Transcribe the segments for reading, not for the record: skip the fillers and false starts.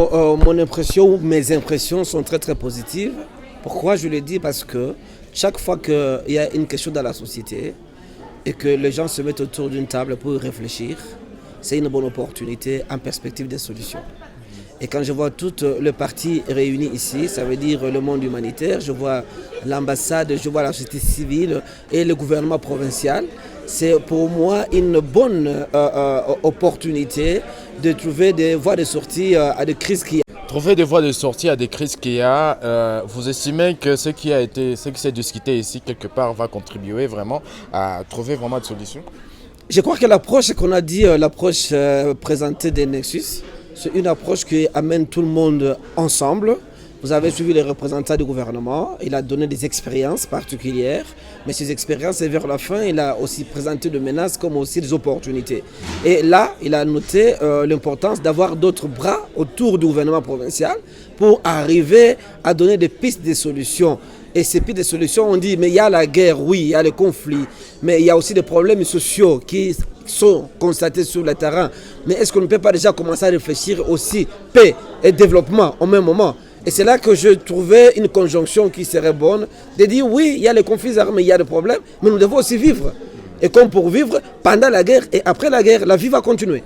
Mon impression, mes impressions sont très très positives. Pourquoi je le dis? Parce que chaque fois qu'il y a une question dans la société et que les gens se mettent autour d'une table pour y réfléchir, c'est une bonne opportunité en perspective des solutions. Et quand je vois toutes les parties réunies ici, ça veut dire le monde humanitaire, je vois l'ambassade, je vois la société civile et le gouvernement provincial. C'est pour moi une bonne opportunité de trouver des voies de sortie à des crises qui... Trouver des voies de sortie à des crises qu'il y a, vous estimez que ce qui s'est discuté ici quelque part va contribuer vraiment à trouver vraiment des solutions? Je crois que l'approche qu'on a dit, l'approche présentée des Nexus, c'est une approche qui amène tout le monde ensemble. Vous avez suivi les représentants du gouvernement, il a donné des expériences particulières, mais ces expériences, et vers la fin, il a aussi présenté des menaces comme aussi des opportunités. Et là, il a noté l'importance d'avoir d'autres bras autour du gouvernement provincial pour arriver à donner des pistes de solutions. Et ces pistes de solutions, on dit, mais il y a la guerre, oui, il y a le conflit, mais il y a aussi des problèmes sociaux qui sont constatés sur le terrain. Mais est-ce qu'on ne peut pas déjà commencer à réfléchir aussi paix et développement au même moment? Et c'est là que je trouvais une conjonction qui serait bonne, de dire oui, il y a les conflits armés, il y a des problèmes, mais nous devons aussi vivre. Et comme pour vivre, pendant la guerre et après la guerre, la vie va continuer.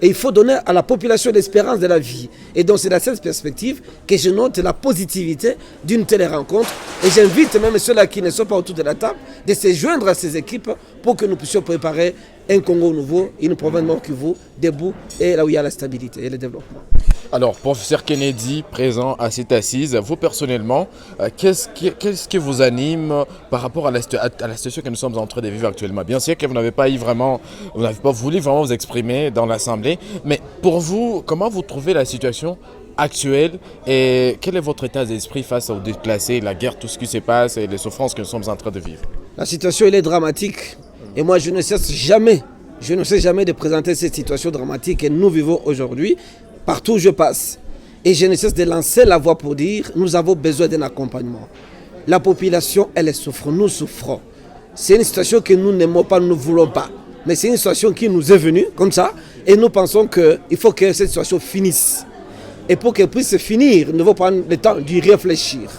Et il faut donner à la population l'espérance de la vie. Et donc c'est dans cette perspective que je note la positivité d'une telle rencontre. Et j'invite même ceux-là qui ne sont pas autour de la table de se joindre à ces équipes pour que nous puissions préparer un Congo nouveau, une province Nord Kivu, debout et là où il y a la stabilité et le développement. Alors, professeur Kennedy, présent à cette assise, vous personnellement, qu'est-ce qui vous anime par rapport à la situation que nous sommes en train de vivre actuellement? Bien sûr que vous n'avez pas voulu vraiment vous exprimer dans l'Assemblée, mais pour vous, comment vous trouvez la situation actuelle et quel est votre état d'esprit face aux déplacés, la guerre, tout ce qui se passe et les souffrances que nous sommes en train de vivre? La situation, elle est dramatique et moi je ne cesse jamais de présenter cette situation dramatique que nous vivons aujourd'hui. Partout où je passe. Et je ne cesse de lancer la voix pour dire nous avons besoin d'un accompagnement. La population, elle souffre, nous souffrons. C'est une situation que nous n'aimons pas, nous ne voulons pas. Mais c'est une situation qui nous est venue comme ça. Et nous pensons qu'il faut que cette situation finisse. Et pour qu'elle puisse finir, nous devons prendre le temps d'y réfléchir.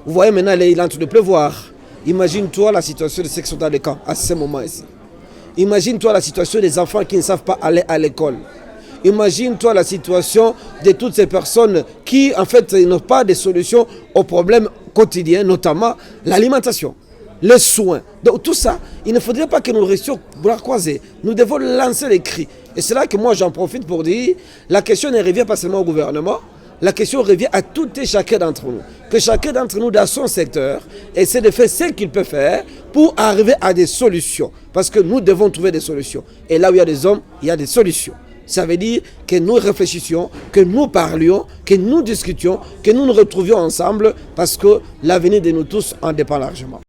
Vous voyez maintenant, il est en train de pleuvoir. Imagine-toi la situation de ceux qui sont dans les camps à ce moment-ci. Imagine-toi la situation des enfants qui ne savent pas aller à l'école. Imagine-toi la situation de toutes ces personnes qui, en fait, n'ont pas de solution aux problèmes quotidiens, notamment l'alimentation, les soins. Donc tout ça, il ne faudrait pas que nous restions bras croisés. Nous devons lancer les cris. Et c'est là que moi, j'en profite pour dire, la question ne revient pas seulement au gouvernement, la question revient à tout et chacun d'entre nous. Que chacun d'entre nous, dans son secteur, essaie de faire ce qu'il peut faire pour arriver à des solutions. Parce que nous devons trouver des solutions. Et là où il y a des hommes, il y a des solutions. Ça veut dire que nous réfléchissions, que nous parlions, que nous discutions, que nous nous retrouvions ensemble parce que l'avenir de nous tous en dépend largement.